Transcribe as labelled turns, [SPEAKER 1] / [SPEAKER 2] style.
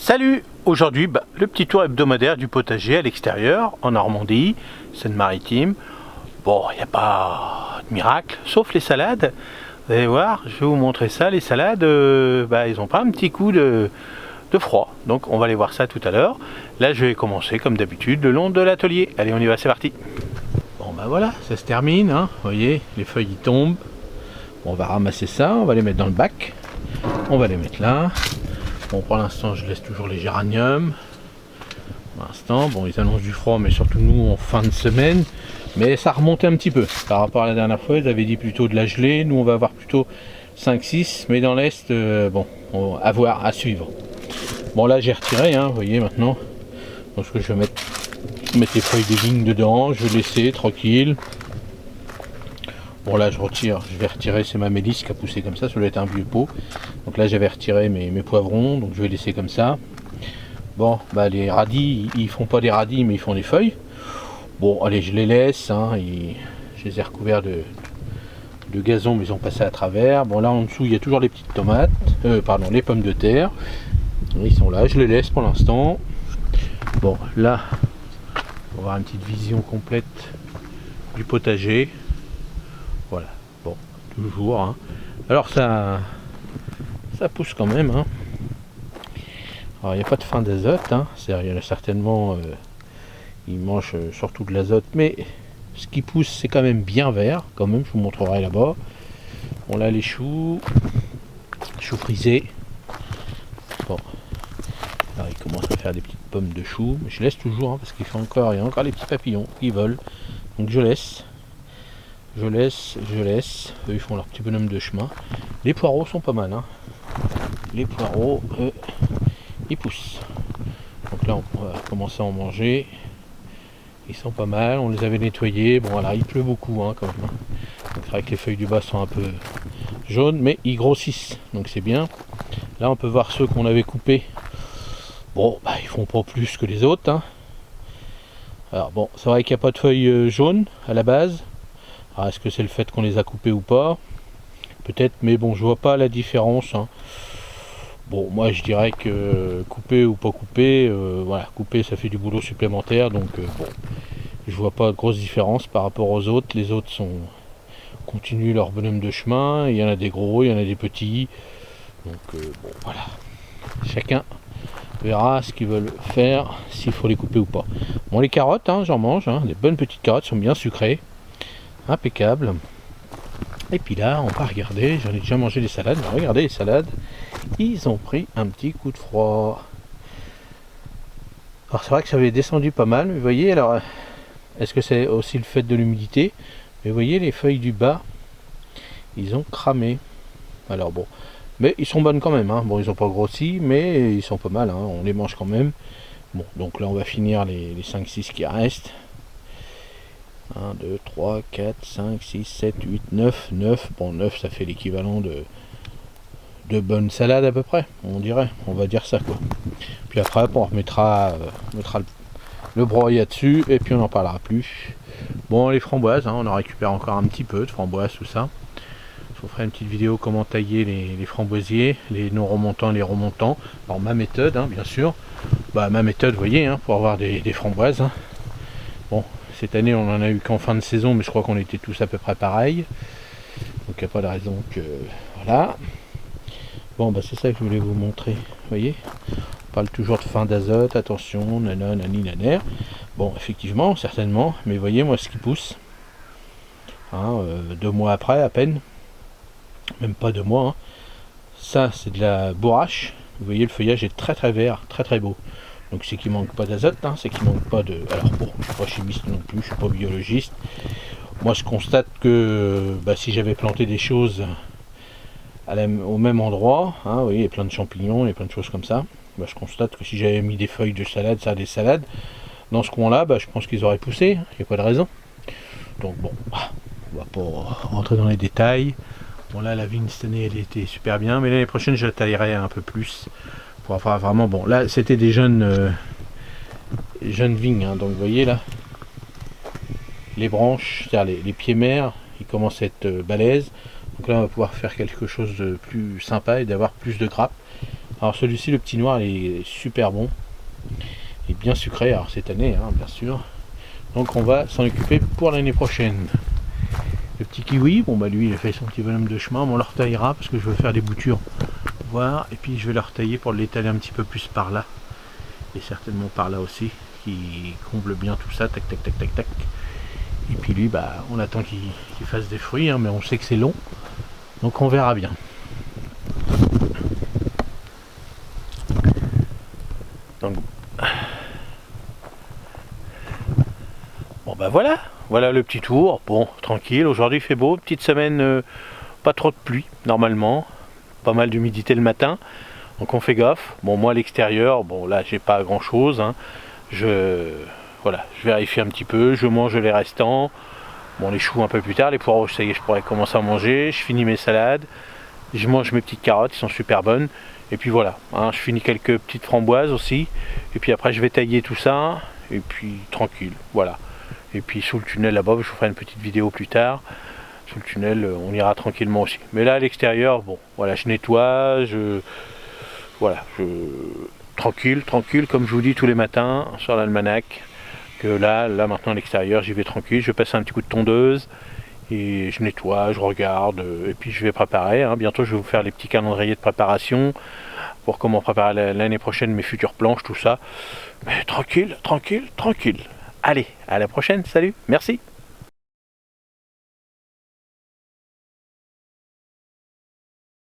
[SPEAKER 1] Salut! Aujourd'hui, le petit tour hebdomadaire du potager à l'extérieur, en Normandie, Seine-Maritime. Bon, il n'y a pas de miracle, sauf les salades. Vous allez voir, je vais vous montrer ça. Les salades, ils n'ont pas un petit coup de froid. Donc on va aller voir ça tout à l'heure. Là, je vais commencer comme d'habitude le long de l'atelier. Allez, on y va, c'est parti. Bon, voilà, ça se termine. Hein. Vous voyez, les feuilles y tombent. Bon, on va ramasser ça, on va les mettre dans le bac. On va les mettre là. Bon, pour l'instant, je laisse toujours les géraniums. Pour l'instant, bon, ils annoncent du froid, mais surtout nous en fin de semaine. Mais ça remonte un petit peu. Par rapport à la dernière fois, ils avaient dit plutôt de la gelée. Nous, on va avoir plutôt 5-6. Mais dans l'Est, à voir, à suivre. Bon, là, j'ai retiré, hein, vous voyez, maintenant. Donc, ce que je vais mettre les feuilles de vigne dedans. Je vais laisser tranquille. Bon, là, je vais retirer, c'est ma mélisse qui a poussé comme ça doit être un vieux pot. Donc là, j'avais retiré mes poivrons, donc je vais laisser comme ça. Bon, les radis, ils font pas des radis, mais ils font des feuilles. Bon, allez, je les laisse, hein, je les ai recouverts de gazon, mais ils ont passé à travers. Bon, là, en dessous, il y a toujours les petites tomates, les pommes de terre. Ils sont là, je les laisse pour l'instant. Bon, là, on va avoir une petite vision complète du potager. Voilà, bon, toujours. Hein. Alors ça pousse quand même. Hein. Alors il n'y a pas de fin d'azote. Hein. Il y en a certainement, ils mangent surtout de l'azote, mais ce qui pousse c'est quand même bien vert. Quand même, je vous montrerai là-bas. On a les choux frisés. Bon, alors ils commencent à faire des petites pommes de choux. Mais je laisse toujours hein, parce qu'il y a encore les petits papillons qui volent. Donc je laisse. Je laisse, eux ils font leur petit bonhomme de chemin. Les poireaux sont pas mal, hein. Les poireaux, ils poussent. Donc là on va commencer à en manger. Ils sont pas mal, on les avait nettoyés. Bon voilà, il pleut beaucoup hein, quand même. Hein. Donc c'est vrai que les feuilles du bas sont un peu jaunes, mais ils grossissent, donc c'est bien. Là on peut voir ceux qu'on avait coupés. Bon, ils font pas plus que les autres. Hein. Alors bon, c'est vrai qu'il n'y a pas de feuilles jaunes à la base. Alors, est-ce que c'est le fait qu'on les a coupés ou pas? Peut-être, mais bon, je vois pas la différence. Hein. Bon, moi je dirais que couper ou pas couper, couper ça fait du boulot supplémentaire, donc je vois pas de grosse différence par rapport aux autres. Les autres continuent leur bonhomme de chemin. Il y en a des gros, il y en a des petits. Donc voilà. Chacun verra ce qu'ils veulent faire, s'il faut les couper ou pas. Bon, les carottes, hein, j'en mange. Hein, des bonnes petites carottes, sont bien sucrées. Impeccable. Et puis là, on va regarder, j'en ai déjà mangé des salades, mais regardez les salades, ils ont pris un petit coup de froid. Alors c'est vrai que ça avait descendu pas mal, mais vous voyez, alors, est-ce que c'est aussi le fait de l'humidité? Mais vous voyez, les feuilles du bas, ils ont cramé. Alors bon, mais ils sont bonnes quand même, hein. Bon, ils n'ont pas grossi, mais ils sont pas mal, hein. On les mange quand même. Bon, donc là, on va finir les 5-6 qui restent. 1, 2, 3, 4, 5, 6, 7, 8, 9, 9. Bon, 9, ça fait l'équivalent de bonnes salades à peu près, on dirait. On va dire ça, quoi. Puis après, on remettra le broyat dessus, et puis on n'en parlera plus. Bon, les framboises, hein, on en récupère encore un petit peu de framboises, tout ça. Je vous ferai une petite vidéo comment tailler les framboisiers, les non remontants, les remontants. Alors, ma méthode, hein, bien sûr. Ma méthode, vous voyez, hein, pour avoir des framboises. Hein. Bon, cette année, on en a eu qu'en fin de saison, mais je crois qu'on était tous à peu près pareil. Donc, il n'y a pas de raison que... Voilà. Bon, c'est ça que je voulais vous montrer. Vous voyez, on parle toujours de fin d'azote. Attention, nana, nani, naner. Bon, effectivement, certainement. Mais vous voyez, moi, ce qui pousse. Hein, 2 mois après, à peine. Même pas 2 mois. Hein. Ça, c'est de la bourrache. Vous voyez, le feuillage est très très vert, très très beau. Donc c'est qu'il manque pas d'azote, hein, c'est qu'il manque pas de... Alors bon, je suis pas chimiste non plus, je suis pas biologiste. Moi je constate que si j'avais planté des choses au même endroit, hein, vous voyez, il y a plein de champignons, il y a plein de choses comme ça, je constate que si j'avais mis des feuilles de salade, des salades, dans ce coin-là, je pense qu'ils auraient poussé, il n'y a pas de raison. Donc bon, on va pas rentrer dans les détails. Bon là, la vigne cette année, elle était super bien, mais l'année prochaine, je la taillerai un peu plus. Pour avoir vraiment, bon là c'était des jeunes vignes, hein, donc vous voyez là les branches, c'est-à-dire les pieds mères, ils commencent à être balèzes, donc là on va pouvoir faire quelque chose de plus sympa et d'avoir plus de grappes. Alors celui-ci, le petit noir, il est super bon. Il est bien sucré, alors cette année, hein, bien sûr. Donc on va s'en occuper pour l'année prochaine. Le petit kiwi, bon bah lui il a fait son petit bonhomme de chemin, mais on le retaillera parce que je veux faire des boutures, voir, et puis je vais le retailler pour l'étaler un petit peu plus par là, et certainement par là aussi, qui comble bien tout ça, tac tac tac tac tac. Et puis lui, bah on attend qu'il fasse des fruits, hein, mais on sait que c'est long, donc on verra bien. Donc bon bah voilà, voilà le petit tour. Bon, tranquille, aujourd'hui il fait beau, petite semaine, pas trop de pluie normalement, pas mal d'humidité le matin, donc on fait gaffe. Bon, moi à l'extérieur, bon là j'ai pas grand chose, hein. Voilà, je vérifie un petit peu, je mange les restants. Bon, les choux un peu plus tard, les poireaux, ça y est, je pourrais commencer à manger. Je finis mes salades, je mange mes petites carottes, qui sont super bonnes. Et puis voilà, hein, je finis quelques petites framboises aussi. Et puis après, je vais tailler tout ça. Et puis tranquille, voilà. Et puis sous le tunnel là-bas, je vous ferai une petite vidéo plus tard. Sous le tunnel, on ira tranquillement aussi. Mais là, à l'extérieur, bon, voilà, je nettoie, voilà, tranquille, tranquille, comme je vous dis tous les matins sur l'almanach. Que là maintenant à l'extérieur, j'y vais tranquille, je passe un petit coup de tondeuse et je nettoie, je regarde, et puis je vais préparer, hein. Bientôt je vais vous faire les petits calendriers de préparation pour comment préparer l'année prochaine mes futures planches, tout ça. Mais tranquille, tranquille, tranquille. Allez, à la prochaine, salut, merci.